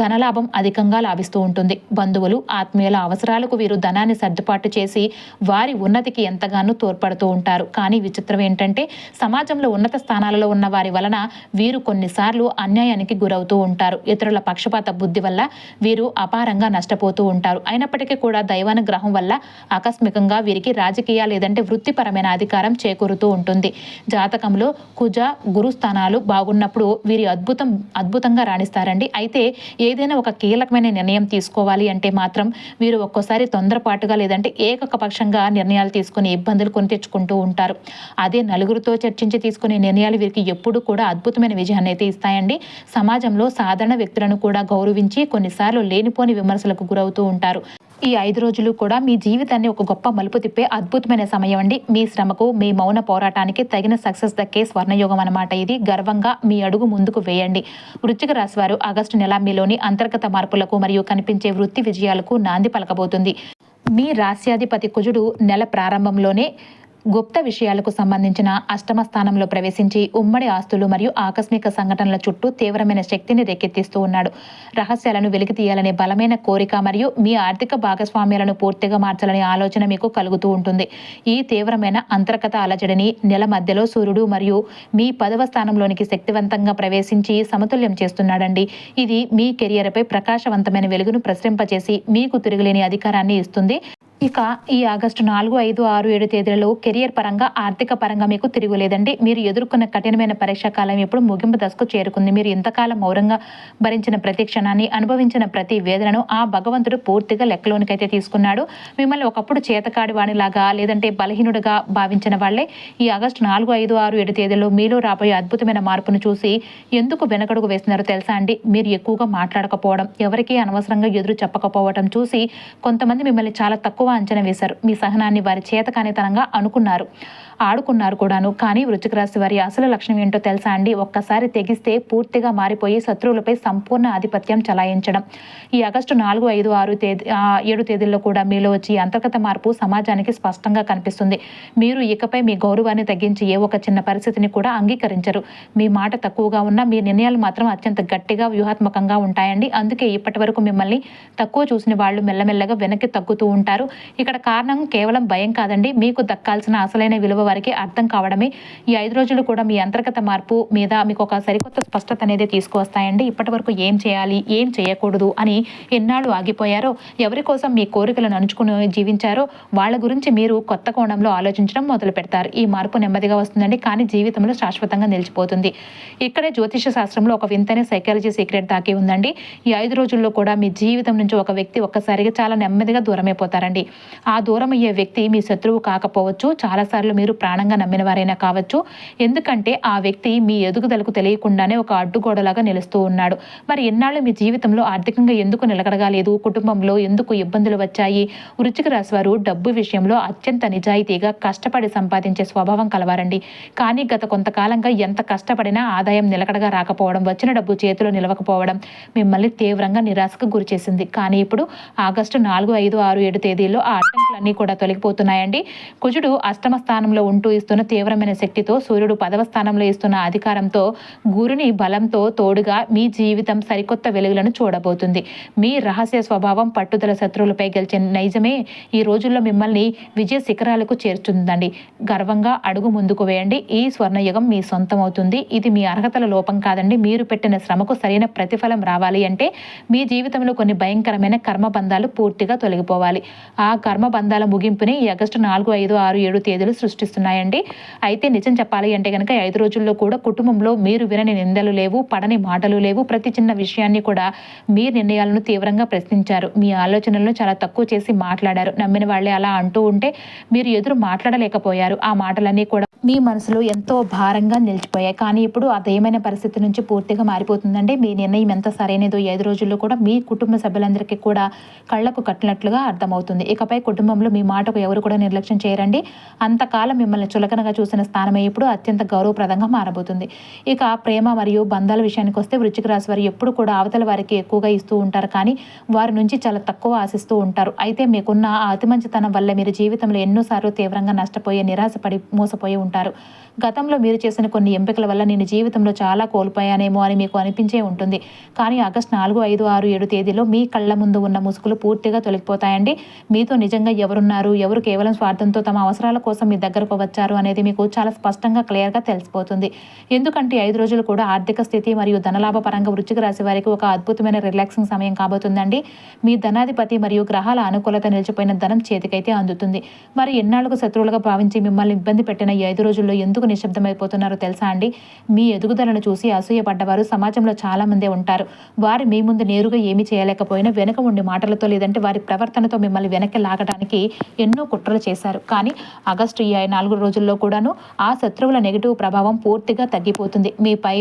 ధనలాభం అధికంగా లాభిస్తూ ఉంటుంది. బంధువులు, ఆత్మీయుల అవసరాలకు వీరు ధనాన్ని సర్దుబాటు చేసి వారి ఉన్నతికి ఎంతగానో తోడ్పడుతూ ఉంటారు. కానీ విచిత్రం ఏంటంటే సమాజంలో ఉన్నత స్థానాలలో ఉన్న వారి వలన వీరు కొన్నిసార్లు అన్యాయానికి గురవుతూ ఉంటారు. ఇతరుల పక్షపాత బుద్ధి వల్ల వీరు అపారంగా నష్టపోతూ ఉంటారు. అయినప్పటికీ కూడా దైవానుగ్రహం వల్ల ఆకస్మికంగా వీరికి రాజకీయ లేదంటే వృత్తిపరమైన అధికారం చేకూరుతూ ఉంటుంది. జాతకంలో కుజ, గురు స్థానాలు బాగున్నప్పుడు వీరి అద్భుతంగా రాణిస్తారండి. అయితే ఏదైనా ఒక కీలకమైన నిర్ణయం తీసుకోవాలి అంటే మాత్రం వీరు ఒక్కోసారి తొందరపాటుగా లేదంటే ఏకపక్షంగా నిర్ణయాలు తీసుకుని ఇబ్బందులు కొని తెచ్చుకుంటూ ఉంటారు. అదే నలుగురితో చర్చించి తీసుకునే నిర్ణయాలు వీరికి ఎప్పుడు కూడా అద్భుతమైన విజయాన్ని అయితే ఇస్తాయండి. సమాజంలో సాధారణ వ్యక్తులను కూడా గౌరవించి కొన్నిసార్లు లేనిపోని విమర్శలకు గురవుతూ ఉంటారు. ఈ 5 రోజులు కూడా మీ జీవితాన్ని ఒక గొప్ప మలుపు తిప్పే అద్భుతమైన సమయం అండి. మీ శ్రమకు, మీ మౌన పోరాటానికి తగిన సక్సెస్ దక్కే స్వర్ణయోగం అన్నమాట ఇది. గర్వంగా మీ అడుగు ముందుకు వేయండి. వృశ్చిక రాశి వారు ఆగస్టు నెల మీలోని అంతర్గత మార్పులకు మరియు కనిపించే వృత్తి విజయాలకు నాంది పలకబోతుంది. మీ రాశ్యాధిపతి కుజుడు నెల ప్రారంభంలోనే గుప్త విషయాలకు సంబంధించిన అష్టమ స్థానంలో ప్రవేశించి ఉమ్మడి ఆస్తులు మరియు ఆకస్మిక సంఘటనల చుట్టూ తీవ్రమైన శక్తిని రేకెత్తిస్తూ ఉన్నాడు. రహస్యాలను వెలికి తీయాలనే బలమైన కోరిక మరియు మీ ఆర్థిక భాగస్వామ్యాలను పూర్తిగా మార్చాలనే ఆలోచన మీకు కలుగుతూ ఉంటుంది. ఈ తీవ్రమైన అంతర్గత అలజడిని నెల మధ్యలో సూర్యుడు మరియు మీ 10వ స్థానంలోనికి శక్తివంతంగా ప్రవేశించి సమతుల్యం చేస్తున్నాడండి. ఇది మీ కెరియర్పై ప్రకాశవంతమైన వెలుగును ప్రసరింపచేసి మీకు తిరుగులేని అధికారాన్ని ఇస్తుంది. ఇక ఈ ఆగస్టు 4, 5, 6, 7 తేదీలలో కెరియర్ పరంగా, ఆర్థిక పరంగా మీకు తిరుగులేదండి. మీరు ఎదుర్కొన్న కఠినమైన పరీక్షా కాలం ఇప్పుడు ముగింపు దశకు చేరుకుంది. మీరు ఇంతకాలం మౌనంగా భరించిన ప్రతి క్షణాన్ని, అనుభవించిన ప్రతి వేదనను ఆ భగవంతుడు పూర్తిగా లెక్కలోనికైతే తీసుకున్నాడు. మిమ్మల్ని ఒకప్పుడు చేతకాడి వాణిలాగా లేదంటే బలహీనుడిగా భావించిన వాళ్లే ఈ ఆగస్టు 4, 5, 6, 7 తేదీలలో మీలో రాబోయే అద్భుతమైన మార్పును చూసి ఎందుకు వెనకడుగు వేస్తున్నారో తెలుసా అండి? మీరు ఎక్కువగా మాట్లాడకపోవడం, ఎవరికీ అనవసరంగా ఎదురు చెప్పకపోవడం చూసి కొంతమంది మిమ్మల్ని చాలా తక్కువ అంచనా వేశారు. మీ సహనాన్ని వారి చేతకానితనంగా ఆడుకున్నారు కూడాను. కానీ వృశ్చిక రాశి వారి అసలు లక్షణం ఏంటో తెలుసా అండి? ఒక్కసారి తెగిస్తే పూర్తిగా మారిపోయి శత్రువులపై సంపూర్ణ ఆధిపత్యం చలాయించడం. ఈ ఆగస్టు 4, 5, 7 తేదీల్లో కూడా మీలో వచ్చి అంతర్గత మార్పు సమాజానికి స్పష్టంగా కనిపిస్తుంది. మీరు ఇకపై మీ గౌరవాన్ని తగ్గించి ఏ ఒక చిన్న పరిస్థితిని కూడా అంగీకరించరు. మీ మాట తక్కువగా ఉన్నా మీ నిర్ణయాలు మాత్రం అత్యంత గట్టిగా, వ్యూహాత్మకంగా ఉంటాయండి. అందుకే ఇప్పటి వరకు మిమ్మల్ని తక్కువ చూసిన వాళ్ళు మెల్లమెల్లగా వెనక్కి తగ్గుతూ ఉంటారు. ఇక్కడ కారణం కేవలం భయం కాదండి. మీకు దక్కాల్సిన అసలైన విలువ వారికి అర్థం కావడమే. ఈ 5 రోజులు కూడా మీ అంతర్గత మార్పు మీద మీకు ఒక సరికొత్త స్పష్టత అనేది తీసుకువస్తాయండి. ఇప్పటి వరకు ఏం చేయాలి, ఏం చేయకూడదు అని ఎన్నాళ్ళు ఆగిపోయారో, ఎవరి కోసం మీ కోరికలను అణుచుకుని జీవించారో వాళ్ళ గురించి మీరు కొత్త కోణంలో ఆలోచించడం మొదలు పెడతారు. ఈ మార్పు నెమ్మదిగా వస్తుందండి, కానీ జీవితంలో శాశ్వతంగా నిలిచిపోతుంది. ఇక్కడే జ్యోతిష శాస్త్రంలో ఒక వింతైన సైకాలజీ సీక్రెట్ దాకి ఉందండి. ఈ 5 రోజుల్లో కూడా మీ జీవితం నుంచి ఒక వ్యక్తి ఒక్కసారిగా చాలా నెమ్మదిగా దూరమైపోతారండి. ఆ దూరం అయ్యే వ్యక్తి మీ శత్రువు కాకపోవచ్చు, చాలాసార్లు మీరు ప్రాణంగా నమ్మిన వారైనా కావచ్చు. ఎందుకంటే ఆ వ్యక్తి మీ ఎదుగుదలకు తెలియకుండానే ఒక అడ్డుగోడలాగా నిలుస్తూ ఉన్నాడు. మరి ఎన్నాళ్ళు మీ జీవితంలో ఆర్థికంగా ఎందుకు నిలకడగా లేదు, కుటుంబంలో ఎందుకు ఇబ్బందులు వచ్చాయి? వృశ్చిక రాశి వారు డబ్బు విషయంలో అత్యంత నిజాయితీగా కష్టపడి సంపాదించే స్వభావం కలవారండి. కానీ గత కొంతకాలంగా ఎంత కష్టపడినా ఆదాయం నిలకడగా రాకపోవడం, వచ్చిన డబ్బు చేతిలో నిలవకపోవడం మిమ్మల్ని తీవ్రంగా నిరాశకు గురిచేసింది. కానీ ఇప్పుడు ఆగస్టు 4, 5, 6, 7 తేదీల్లో ఆ అడ్డంకులన్నీ కూడా తొలగిపోతున్నాయండి. కుజుడు అష్టమ స్థానంలో ఉంటూ ఇస్తున్న తీవ్రమైన శక్తితో, సూర్యుడు 10వ స్థానంలో ఇస్తున్న అధికారంతో, గురుని బలంతో తోడుగా మీ జీవితం సరికొత్త వెలుగులను చూడబోతుంది. మీ రహస్య స్వభావం, పట్టుదల శత్రువులపై గెలిచే నైజమే ఈ రోజుల్లో మిమ్మల్ని విజయ శిఖరాలకు చేర్చుందండి. గర్వంగా అడుగు ముందుకు వేయండి. ఈ స్వర్ణయుగం మీ సొంతం అవుతుంది. ఇది మీ అర్హతల లోపం కాదండి. మీరు పెట్టిన శ్రమకు సరైన ప్రతిఫలం రావాలి అంటే మీ జీవితంలో కొన్ని భయంకరమైన కర్మబంధాలు పూర్తిగా తొలగిపోవాలి. ఆ కర్మబంధాల ముగింపుని ఈ ఆగస్టు 4, 5, 6, 7 తేదీలు సృష్టిస్తున్నాయి. కనిపిస్తున్నాయండి. అయితే నిజం చెప్పాలి అంటే కనుక 5 రోజుల్లో కూడా కుటుంబంలో మీరు వినని నిందలు లేవు, పడని మాటలు లేవు. ప్రతి చిన్న విషయాన్ని కూడా మీ నిర్ణయాలను తీవ్రంగా ప్రశ్నించారు. మీ ఆలోచనలను చాలా తక్కువ చేసి మాట్లాడారు. నమ్మిన వాళ్ళే అలా అంటూ ఉంటే మీరు ఎదురు మాట్లాడలేకపోయారు. ఆ మాటలన్నీ కూడా మీ మనసులో ఎంతో భారంగా నిలిచిపోయాయి. కానీ ఇప్పుడు అదేమైన పరిస్థితి నుంచి పూర్తిగా మారిపోతుందండి. మీ నిర్ణయం ఎంత సరైనదో 5 రోజుల్లో కూడా మీ కుటుంబ సభ్యులందరికీ కూడా కళ్ళకు కట్టినట్లుగా అర్థమవుతుంది. ఇకపై కుటుంబంలో మీ మాటకు ఎవరు కూడా నిర్లక్ష్యం చేయరండి. అంతకాలం మిమ్మల్ని చులకనగా చూసిన స్థానమే ఇప్పుడు అత్యంత గౌరవప్రదంగా మారబోతుంది. ఇక ప్రేమ మరియు బంధాల విషయానికి వస్తే వృశ్చిక రాశి వారు ఎప్పుడు కూడా అవతల వారికి ఎక్కువగా ఇస్తూ ఉంటారు, కానీ వారి నుంచి చాలా తక్కువ ఆశిస్తూ ఉంటారు. అయితే మీకున్న ఆ అతి మంచితనం వల్ల మీరు జీవితంలో ఎన్నోసార్లు తీవ్రంగా నష్టపోయి నిరాశపడి మోసపోయి ఉంటారు. గతంలో మీరు చేసిన కొన్ని ఎంపికల వల్ల నేను జీవితంలో చాలా కోల్పోయానేమో అని మీకు అనిపించే ఉంటుంది. కానీ ఆగస్టు 4, 5, 6, 7 తేదీలో మీ కళ్ళ ముందు ఉన్న ముసుగులు పూర్తిగా తొలగిపోతాయండి. మీతో నిజంగా ఎవరున్నారు, ఎవరు కేవలం స్వార్థంతో తమ అవసరాల కోసం మీ దగ్గరకు వచ్చారు అనేది మీకు చాలా స్పష్టంగా క్లియర్గా తెలిసిపోతుంది. ఎందుకంటే 5 రోజులు కూడా ఆర్థిక స్థితి మరియు ధనలాభ పరంగా వృశ్చిక రాశి వారికి ఒక అద్భుతమైన రిలాక్సింగ్ సమయం కాబోతుందండి. మీ ధనాధిపతి మరియు గ్రహాల అనుకూలత నిలిచిపోయిన ధనం చేతికైతే అందుతుంది. మరి ఎన్నాళ్ళకు శత్రువులుగా భావించి మిమ్మల్ని ఇబ్బంది పెట్టిన ఈ 5 రోజుల్లో ఎందుకు నిశ్శబ్దమైపోతున్నారో తెలుసా అండి? మీ ఎదుగుదలను చూసి అసూయపడ్డవారు సమాజంలో చాలా మందే ఉంటారు. వారు మీ ముందు నేరుగా ఏమీ చేయలేకపోయినా వెనక ఉండే మాటలతో లేదంటే వారి ప్రవర్తనతో మిమ్మల్ని వెనక్కి లాగడానికి ఎన్నో కుట్రలు చేశారు. కానీ ఆగస్టు ఈ 4 రోజుల్లో కూడాను ఆ శత్రువుల నెగిటివ్ ప్రభావం పూర్తిగా తగ్గిపోతుంది. మీపై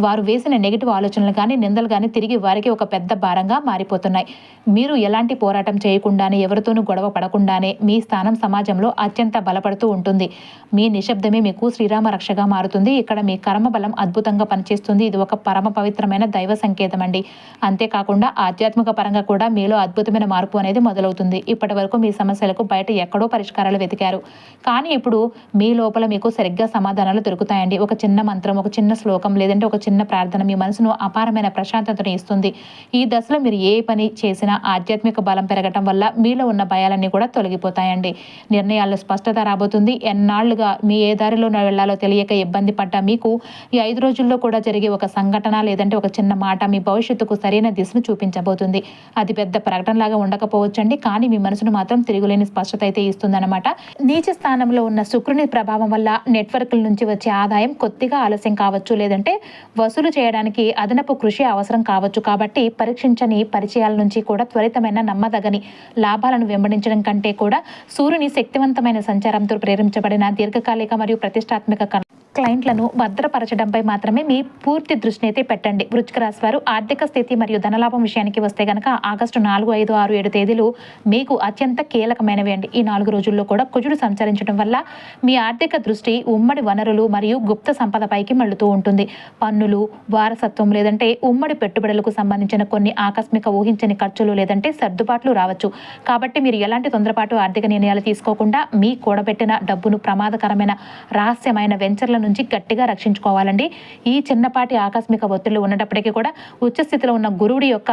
వారు వేసిన నెగిటివ్ ఆలోచనలు కానీ నిందలు కానీ తిరిగి వారికి ఒక పెద్ద భారంగా మారిపోతున్నాయి. మీరు ఎలాంటి పోరాటం చేయకుండానే, ఎవరితోనూ గొడవ పడకుండానే మీ స్థానం సమాజంలో అత్యంత బలపడుతూ ఉంటుంది. మీ నిశ్శబ్దమే మీకు శ్రీరామ రక్షగా మారుతుంది. ఇక్కడ మీ కర్మ బలం అద్భుతంగా పనిచేస్తుంది. ఇది ఒక పరమ పవిత్రమైన దైవ సంకేతం అండి. అంతేకాకుండా ఆధ్యాత్మిక పరంగా కూడా మీలో అద్భుతమైన మార్పు అనేది మొదలవుతుంది. ఇప్పటి వరకు మీ సమస్యలకు బయట ఎక్కడో పరిష్కారాలు వెతికారు, కానీ ఇప్పుడు మీ లోపల మీకు సరిగ్గా సమాధానాలు దొరుకుతాయండి. ఒక చిన్న మంత్రం, ఒక చిన్న శ్లోకం లేదంటే ఒక చిన్న ప్రార్థన మీ మనసును అపారమైన ప్రశాంతతను ఇస్తుంది. ఈ దశలో మీరు ఏ పని చేసినా ఆధ్యాత్మిక బలం పెరగటం వల్ల మీలో ఉన్న భయాలన్నీ కూడా తొలగిపోతాయండి. నిర్ణయాల్లో స్పష్టత రాబోతుంది. ఎన్నాళ్లుగా మీ ఏ దారిలో వెళ్లాలో తెలియక ఇబ్బంది పడ్డా మీకు ఈ 5 రోజుల్లో కూడా జరిగే ఒక సంఘటన లేదంటే ఒక చిన్న మాట మీ భవిష్యత్తుకు సరైన దిశను చూపించబోతుంది. అది పెద్ద ప్రకటనలాగా ఉండకపోవచ్చండి, కానీ మీ మనసును మాత్రం తిరుగులేని స్పష్టత అయితే ఇస్తుందన్నమాట. నీచ స్థానంలో ఉన్న శుక్రుని ప్రభావం వల్ల నెట్వర్క్ల నుంచి వచ్చే ఆదాయం కొద్దిగా ఆలస్యం కావచ్చు, లేదంటే వసూలు చేయడానికి అదనపు కృషి అవసరం కావచ్చు. కాబట్టి పరీక్షించని పరిచయాల నుంచి కూడా త్వరితమైన నమ్మదగని లాభాలను వెంబడించడం కంటే కూడా సూర్యుని శక్తివంతమైన సంచారంతో ప్రేరించబడిన దీర్ఘకాలిక మరియు ప్రతిష్టాత్మక క్లయింట్లను భద్రపరచడంపై మాత్రమే మీ పూర్తి దృష్టిని అయితే పెట్టండి. వృశ్చిక రాశి వారు ఆర్థిక స్థితి మరియు ధనలాభం విషయానికి వస్తే గనక ఆగస్టు 4, 5, 6, 7 తేదీలు మీకు అత్యంత కీలకమైనవి అండి. ఈ 4 రోజుల్లో కూడా కుజుడు సంచరించడం వల్ల మీ ఆర్థిక దృష్టి ఉమ్మడి వనరులు మరియు గుప్త సంపదపైకి మళ్ళుతూ ఉంటుంది. పన్నులు, వారసత్వం లేదంటే ఉమ్మడి పెట్టుబడులకు సంబంధించిన కొన్ని ఆకస్మిక ఊహించని ఖర్చులు లేదంటే సర్దుబాట్లు రావచ్చు. కాబట్టి మీరు ఎలాంటి తొందరపాటు ఆర్థిక నిర్ణయాలు తీసుకోకుండా మీ కూడబెట్టిన డబ్బును ప్రమాదకరమైన రహస్యమైన వెంచర్ల నుంచి గట్టిగా రక్షించుకోవాలండి. ఈ చిన్నపాటి ఆకస్మిక ఒత్తిళ్లు ఉన్నప్పటికీ కూడా ఉచ్చస్థితిలో ఉన్న గురువుడి యొక్క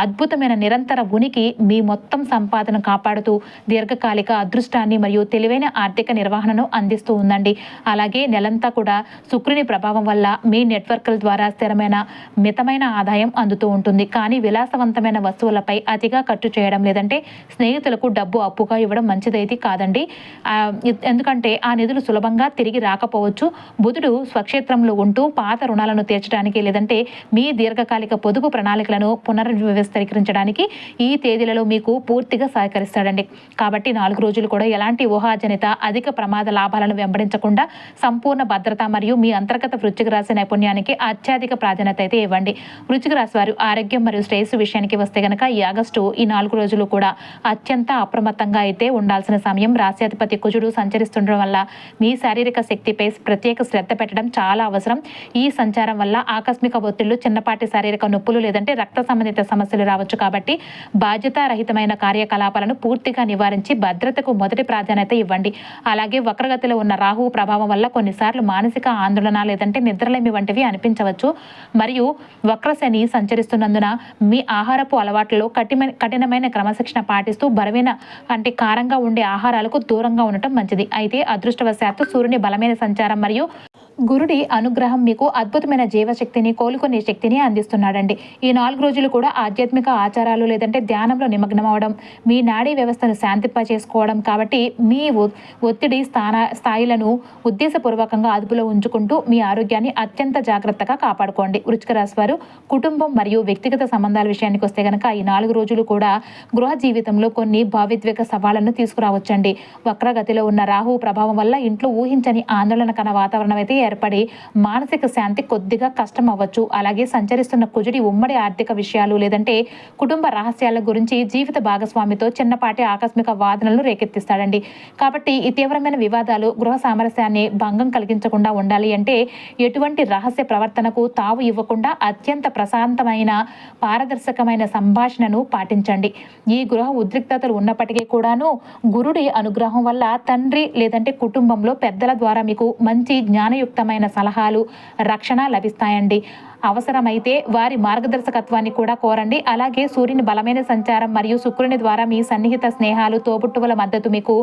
అద్భుతమైన నిరంతర ఉనికి మీ మొత్తం సంపాదన కాపాడుతూ దీర్ఘకాలిక అదృష్టాన్ని మరియు తెలివైన ఆర్థిక నిర్వహణను అందిస్తూ ఉందండి. అలాగే నెలంతా కూడా శుక్రుని ప్రభావం వల్ల మీ నెట్వర్క్ల ద్వారా స్థిరమైన మితమైన ఆదాయం అందుతూ ఉంటుంది. కానీ విలాసవంతమైన వస్తువులపై అతిగా ఖర్చు చేయడం లేదంటే స్నేహితులకు డబ్బు అప్పుగా ఇవ్వడం మంచిదైతే కాదండి. ఎందుకంటే ఆ నిధులు సులభంగా తిరిగి రాకపోవచ్చు. బుధుడు స్వక్షేత్రంలో ఉంటూ పాత రుణాలను తీర్చడానికి లేదంటే మీ దీర్ఘకాలిక పొదుపు ప్రణాళికలను పునర్వ్యవస్థీకరించడానికి ఈ తేదీలలో మీకు పూర్తిగా సహకరిస్తాడండి. కాబట్టి 4 రోజులు కూడా ఎలాంటి ఊహాజనిత అధిక ప్రమాద లాభాలను వెంబడించకుండా సంపూర్ణ భద్రత మరియు మీ అంతర్గత వృశ్చిక రాశి నైపుణ్యానికి అత్యధిక ప్రాధాన్యత అయితే ఇవ్వండి. వృశ్చిక రాశి వారు ఆరోగ్యం మరియు శ్రేయస్సు విషయానికి వస్తే గనక ఈ ఆగస్టు ఈ 4 రోజులు కూడా అత్యంత అప్రమత్తంగా అయితే ఉండాల్సిన సమయం. రాశ్యాధిపతి కుజుడు సంచరిస్తుండడం వల్ల మీ శారీరక శక్తిపై ప్రత్యేక శ్రద్ధ పెట్టడం చాలా అవసరం. ఈ సంచారం వల్ల ఆకస్మిక ఒత్తిళ్లు, చిన్నపాటి శారీరక నొప్పులు లేదంటే రక్త సంబంధిత సమస్యలు రావచ్చు. కాబట్టి బాధ్యతారహితమైన కార్యకలాపాలను పూర్తిగా నివారించి భద్రతకు మొదటి ప్రాధాన్యత ఇవ్వండి. అలాగే వక్రగతిలో ఉన్న రాహువు ప్రభావం వల్ల కొన్నిసార్లు మానసిక ఆందోళన లేదంటే నిద్రలేమి వంటివి అనిపించవచ్చు. మరియు వక్రశని సంచరిస్తున్నందున మీ ఆహారపు అలవాట్లలో కఠినమైన క్రమశిక్షణ పాటిస్తూ బరువైన అంటే కారంగా ఉండే ఆహారాలకు దూరంగా ఉండటం మంచిది. అయితే అదృష్టవశాత్తు సూర్యుని బలమైన సంచారం మరియు గురుడి అనుగ్రహం మీకు అద్భుతమైన జీవశక్తిని, కోలుకునే శక్తిని అందిస్తున్నాడండి. ఈ 4 రోజులు కూడా ఆధ్యాత్మిక ఆచారాలు లేదంటే ధ్యానంలో నిమగ్నం అవ్వడం, మీ నాడీ వ్యవస్థను శాంతింపచేసుకోవడం. కాబట్టి మీ ఒత్తిడి స్థాయిలను ఉద్దేశపూర్వకంగా అదుపులో ఉంచుకుంటూ మీ ఆరోగ్యాన్ని అత్యంత జాగ్రత్తగా కాపాడుకోండి. వృశ్చిక రాశి వారు కుటుంబం మరియు వ్యక్తిగత సంబంధాల విషయానికి వస్తే గనక ఈ 4 రోజులు కూడా గృహ జీవితంలో కొన్ని భావోద్వేగ సవాళ్లను తీసుకురావచ్చండి. వక్రగతిలో ఉన్న రాహువు ప్రభావం వల్ల ఇంట్లో ఊహించని ఆందోళనకర వాతావరణం అయితే ఏర్పడి మానసిక శాంతి కొద్దిగా కష్టం అవ్వచ్చు. అలాగే సంచరిస్తున్న కుజుడి ఉమ్మడి ఆర్థిక విషయాలు లేదంటే కుటుంబ రహస్యాల గురించి జీవిత భాగస్వామితో చిన్నపాటి ఆకస్మిక వాదనలు రేకెత్తిస్తాడండి. కాబట్టి ఈ తీవ్రమైన వివాదాలు గృహ సామరస్యాన్ని భంగం కలిగించకుండా ఉండాలి అంటే ఎటువంటి రహస్య ప్రవర్తనకు తావు ఇవ్వకుండా అత్యంత ప్రశాంతమైన పారదర్శకమైన సంభాషణను పాటించండి. ఈ గృహ ఉద్రిక్తతలు ఉన్నప్పటికీ కూడాను గురుడి అనుగ్రహం వల్ల తండ్రి లేదంటే కుటుంబంలో పెద్దల ద్వారా మీకు మంచి జ్ఞానయుక్తమైన సలహాలు, రక్షణ లభిస్తాయండి. అవసరమైతే వారి మార్గదర్శకత్వాన్ని కూడా కోరండి. అలాగే సూర్యుని బలమైన సంచారం మరియు శుక్రుని ద్వారా మీ సన్నిహిత స్నేహాలు, తోబుట్టువుల మద్దతు మీకు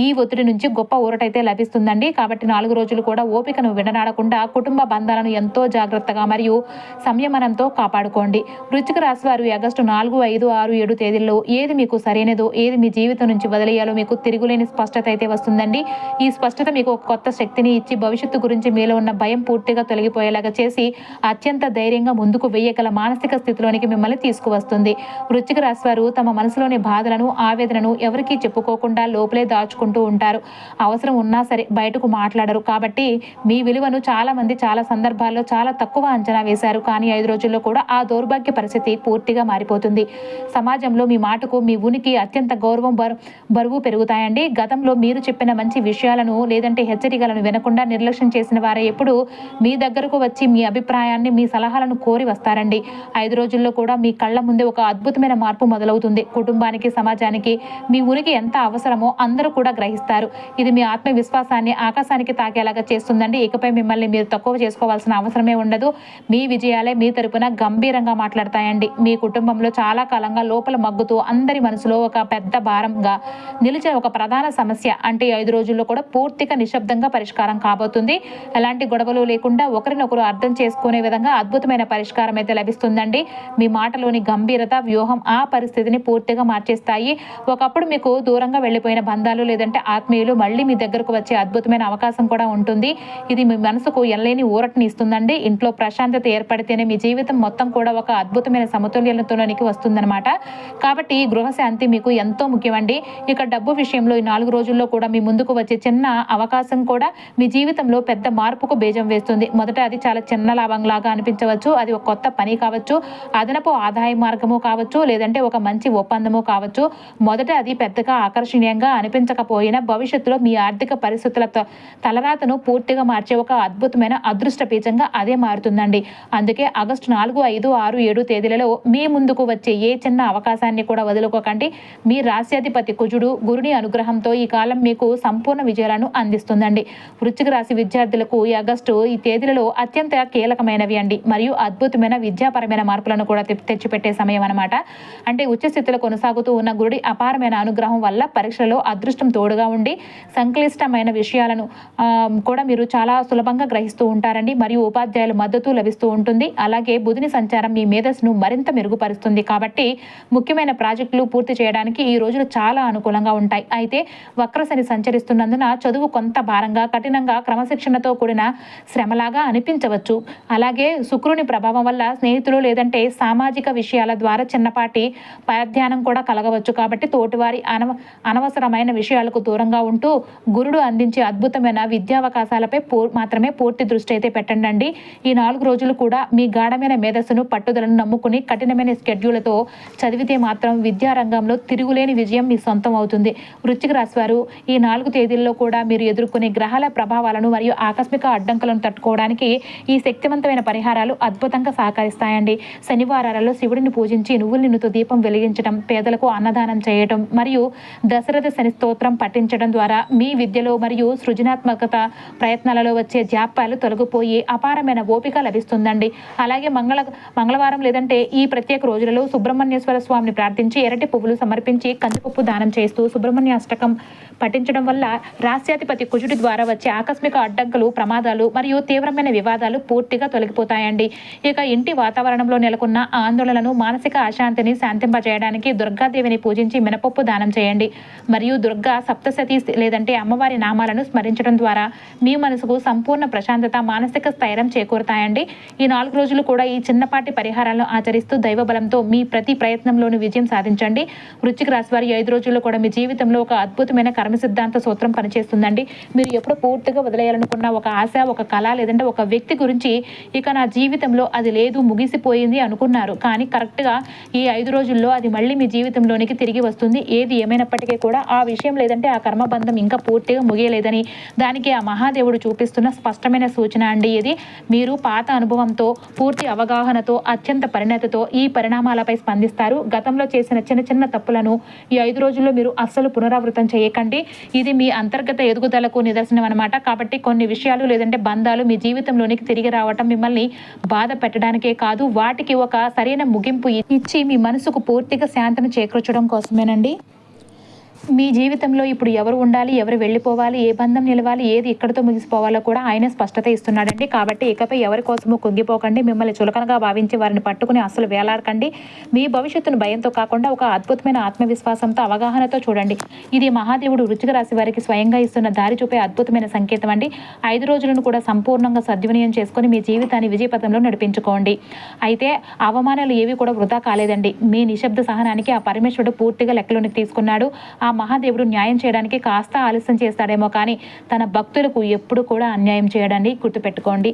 ఈ ఒత్తిడి నుంచి గొప్ప ఊరటైతే లభిస్తుందండి. కాబట్టి 4 రోజులు కూడా ఓపికను విడనాడకుండా కుటుంబ బంధాలను ఎంతో జాగ్రత్తగా మరియు సంయమనంతో కాపాడుకోండి. వృశ్చిక రాశి వారు ఆగస్టు 4, 5, 6, 7 తేదీల్లో ఏది మీకు సరైనదో, ఏది మీ జీవితం నుంచి వదిలేయాలో మీకు తిరుగులేని స్పష్టత అయితే వస్తుందండి. ఈ స్పష్టత మీకు ఒక కొత్త శక్తిని ఇచ్చి భవిష్యత్తు గురించి మీలో ఉన్న భయం పూర్తిగా తొలగిపోయేలాగా చేసి అత్యంత ధైర్యంగా ముందుకు వేయగల మానసిక స్థితిలోనికి మిమ్మల్ని తీసుకువస్తుంది. వృశ్చిక రాశి వారు తమ మనసులోని బాధలను, ఆవేదనను ఎవరికీ చెప్పుకోకుండా లోపలే దాచుకుంటూ ఉంటారు. అవసరం ఉన్నా సరే బయటకు మాట్లాడరు. కాబట్టి మీ విలువను చాలా మంది చాలా సందర్భాల్లో చాలా తక్కువ అంచనా వేశారు. కానీ 5 రోజుల్లో కూడా ఆ దౌర్భాగ్య పరిస్థితి పూర్తిగా మారిపోతుంది. సమాజంలో మీ మాటకు, మీ ఉనికి, అత్యంత గౌరవం, బరువు పెరుగుతాయండి. గతంలో మీరు చెప్పిన మంచి విషయాలను లేదంటే హెచ్చరికలను వినకుండా నిర్లక్ష్యం చేసిన వారే ఎప్పుడు మీ దగ్గరకు వచ్చి మీ అభిప్రాయాన్ని, మీ సలహాలను కోరి వస్తారండి. 5 రోజుల్లో కూడా మీ కళ్ళ ముందే ఒక అద్భుతమైన మార్పు మొదలవుతుంది. కుటుంబానికి, సమాజానికి మీ ఉనికి ఎంత అవసరమో అందరూ కూడా గ్రహిస్తారు. ఇది మీ ఆత్మవిశ్వాసాన్ని ఆకాశానికి తాకేలాగా చేస్తుందండి. ఇకపై మిమ్మల్ని మీరు తక్కువ చేసుకోవాల్సిన అవసరమే ఉండదు. మీ విజయాలే మీ తరపున గంభీరంగా మాట్లాడతాయండి. మీ కుటుంబంలో చాలా కాలంగా లోపల మగ్గుతూ అందరి మనసులో ఒక పెద్ద భారంగా నిలిచే ఒక ప్రధాన సమస్య అంటే 5 రోజుల్లో కూడా పూర్తిగా నిశ్శబ్దంగా పరిష్కారం కాబోతుంది. ఎలాంటి గొడవలు లేకుండా ఒకరినొకరు అర్థం చేసుకునే విధంగా అద్భుతమైన పరిష్కారం అయితే లభిస్తుందండి. మీ మాటలోని గంభీరత, వ్యూహం ఆ పరిస్థితిని పూర్తిగా మార్చేస్తాయి. ఒకప్పుడు మీకు దూరంగా వెళ్ళిపోయిన బంధాలు లేదంటే ఆత్మీయులు మళ్ళీ మీ దగ్గరకు వచ్చే అద్భుతమైన అవకాశం కూడా ఉంటుంది. ఇది మీ మనసుకు ఎనలేని ఊరటని ఇస్తుందండి. ఇంట్లో ప్రశాంతత ఏర్పడితేనే మీ జీవితం మొత్తం కూడా ఒక అద్భుతమైన సమతుల్యతలోనికి వస్తుందన్నమాట. కాబట్టి ఈ గృహశాంతి మీకు ఎంతో ముఖ్యమండి. ఇక డబ్బు విషయంలో ఈ 4 రోజుల్లో కూడా మీ ముందుకు వచ్చే చిన్న అవకాశం కూడా మీ జీవితంలో పెద్ద మార్పుకు బీజం వేస్తుంది. మొదట అది చాలా చిన్న లాభంలాగా అనిపించవచ్చు. అది ఒక కొత్త పని కావచ్చు, అదనపు ఆదాయ మార్గము కావచ్చు, లేదంటే ఒక మంచి ఒప్పందము కావచ్చు. మొదట అది పెద్దగా ఆకర్షణీయంగా అనిపించకపోయినా భవిష్యత్తులో మీ ఆర్థిక పరిస్థితుల తలరాతను పూర్తిగా మార్చే ఒక అద్భుతమైన అదృష్ట బీజంగా అదే మారుతుందండి. అందుకే ఆగస్టు 4, 5, 6, 7 తేదీలలో మీ ముందుకు వచ్చే ఏ చిన్న అవకాశాన్ని కూడా వదులుకోకండి. మీ రాశ్యాధిపతి కుజుడు గురుని అనుగ్రహంతో ఈ కాలం మీకు సంపూర్ణ విజయాలను అందిస్తుందండి. వృశ్చిక రాశి విద్యార్థులకు ఈ ఆగస్టు ఈ తేదీలలో అత్యంత కీలకమైనవి అండి. మరియు అద్భుతమైన విద్యాపరమైన మార్పులను కూడా తెచ్చిపెట్టే సమయం అనమాట. అంటే ఉచ్చస్థితిలో కొనసాగుతూ ఉన్న గురుడి అపారమైన అనుగ్రహం వల్ల పరీక్షలలో అదృష్టం తోడుగా ఉండి సంక్లిష్టమైన విషయాలను కూడా మీరు చాలా సులభంగా గ్రహిస్తూ ఉంటారండి. మరియు ఉపాధ్యాయుల మద్దతు లభిస్తూ ఉంటుంది. అలాగే బుధుని సంచారం మీ మేధస్సును మరింత మెరుగుపరుస్తుంది. కాబట్టి ముఖ్యమైన ప్రాజెక్టులు పూర్తి చేయడానికి ఈ రోజులు చాలా అనుకూలంగా ఉంటాయి. అయితే వక్రశని సంచరిస్తున్నందున చదువు కొంత భారంగా, కఠినంగా, క్రమశిక్షణతో కూడిన శ్రమలాగా అనిపించవచ్చు. అలాగే శుక్రుని ప్రభావం వల్ల స్నేహితులు లేదంటే సామాజిక విషయాల ద్వారా చిన్నపాటి పరధ్యానం కూడా కలగవచ్చు. కాబట్టి తోటివారి అనవసరమైన విషయాలకు దూరంగా ఉంటూ గురుడు అందించే అద్భుతమైన విద్యావకాశాలపై మాత్రమే పూర్తి దృష్టి అయితే పెట్టండి. ఈ 4 రోజులు కూడా మీ గాఢమైన మేధస్సును, పట్టుదలను నమ్ముకుని కఠినమైన స్కెడ్యూలతో చదివితే మాత్రం విద్యారంగంలో తిరుగులేని విజయం మీ సొంతం అవుతుంది. వృశ్చిక రాశి వారు ఈ 4 తేదీల్లో కూడా మీరు ఎదుర్కొనే గ్రహాల ప్రభావాలను మరియు ఆకస్మిక అడ్డంకులను తట్టుకోవడానికి ఈ శక్తివంతమైన పరిహారాలు శనివారాలు అద్భుతంగా సహకరిస్తాయండి. శనివారాలలో శివుడిని పూజించి నువ్వుల నూనెతో దీపం వెలిగించడం, పేదలకు అన్నదానం చేయటం మరియు దశరథ శని స్తోత్రం పఠించడం ద్వారా మీ విద్యలో మరియు సృజనాత్మకత ప్రయత్నాలలో వచ్చే జాప్యాలు తొలగిపోయి అపారమైన ఓపిక లభిస్తుందండి. అలాగే మంగళవారం లేదంటే ఈ ప్రత్యేక రోజులలో సుబ్రహ్మణ్యేశ్వర స్వామిని ప్రార్థించి ఎర్రటి పువ్వులు సమర్పించి కందిపప్పు దానం చేస్తూ సుబ్రహ్మణ్య అష్టకం పఠించడం వల్ల రాస్యాధిపతి కుజుడి ద్వారా వచ్చే ఆకస్మిక అడ్డంకులు, ప్రమాదాలు మరియు తీవ్రమైన వివాదాలు పూర్తిగా తొలగిపోతాయండి. ఇక ఇంటి వాతావరణంలో నెలకొన్న ఆందోళనలను, మానసిక అశాంతిని శాంతింపజేయడానికి దుర్గాదేవిని పూజించి మినపప్పు దానం చేయండి. మరియు దుర్గా సప్తశతి లేదంటే అమ్మవారి నామాలను స్మరించడం ద్వారా మీ మనసుకు సంపూర్ణ ప్రశాంతత, మానసిక స్థైర్యం చేకూరుతాయండి. ఈ 4 రోజులు కూడా ఈ చిన్నపాటి పరిహారాలను ఆచరిస్తూ దైవ బలంతో మీ ప్రతి ప్రయత్నంలోనూ విజయం సాధించండి. వృశ్చిక రాశి వారి 5 రోజుల్లో కూడా మీ జీవితంలో ఒక అద్భుతమైన కర్మ సిద్ధాంత సూత్రం పనిచేస్తుందండి. మీరు ఎప్పుడు పూర్తిగా వదిలేయాలనుకున్న ఒక ఆశ, ఒక కళ లేదంటే ఒక వ్యక్తి గురించి ఇక నా జీవితంలో అది లేదు, ముగిసిపోయింది అనుకున్నారు. కానీ కరెక్ట్గా ఈ 5 రోజుల్లో అది మళ్ళీ మీ జీవితంలోనికి తిరిగి వస్తుంది. ఏది ఏమైనప్పటికీ కూడా ఆ విషయం లేదంటే ఆ కర్మబంధం ఇంకా పూర్తిగా ముగియలేదని దానికి ఆ మహాదేవుడు చూపిస్తున్న స్పష్టమైన సూచన అండి ఇది. మీరు పాత అనుభవంతో, పూర్తి అవగాహనతో, అత్యంత పరిణతితో ఈ పరిణామాలపై స్పందిస్తారు. గతంలో చేసిన చిన్న చిన్న తప్పులను ఈ 5 రోజుల్లో మీరు అస్సలు పునరావృతం చేయకండి. ఇది మీ అంతర్గత ఎదుగుదలకు నిదర్శనం అనమాట. కాబట్టి కొన్ని విషయాలు లేదంటే బంధాలు మీ జీవితంలోనికి తిరిగి రావటం మిమ్మల్ని బాధ పెట్టడానికే కాదు, వాటికి ఒక సరైన ముగింపు ఇచ్చి మీ మనసుకు పూర్తిగా శాంతిని చేకూర్చడం కోసమేనండి. మీ జీవితంలో ఇప్పుడు ఎవరు ఉండాలి, ఎవరు వెళ్ళిపోవాలి, ఏ బంధం నిలవాలి, ఏది ఇక్కడితో ముగిసిపోవాలో కూడా ఆయన స్పష్టత ఇస్తున్నాడండి. కాబట్టి ఇకపై ఎవరి కోసమో కుంగిపోకండి. మిమ్మల్ని చులకనగా భావించి వారిని పట్టుకుని అస్సలు వేలాడకండి. మీ భవిష్యత్తును భయంతో కాకుండా ఒక అద్భుతమైన ఆత్మవిశ్వాసంతో, అవగాహనతో చూడండి. ఇది మహాదేవుడు వృశ్చిక రాశి వారికి స్వయంగా ఇస్తున్న దారి చూపే అద్భుతమైన సంకేతం అండి. 5 రోజులను కూడా సంపూర్ణంగా సద్వినియోగం చేసుకుని మీ జీవితాన్ని విజయపథంలో నడిపించుకోండి. అయితే అవమానాలు ఏవి కూడా వృధా కాలేదండి. మీ నిశ్శబ్ద సహనానికి ఆ పరమేశ్వరుడు పూర్తిగా లెక్కలోనికి తీసుకున్నాడు. ఆ మహాదేవుడు న్యాయం చేయడానికి కాస్త ఆలస్యం చేస్తాడేమో కానీ తన భక్తులకు ఎప్పుడు కూడా అన్యాయం చేయడాన్ని గుర్తుపెట్టుకోండి.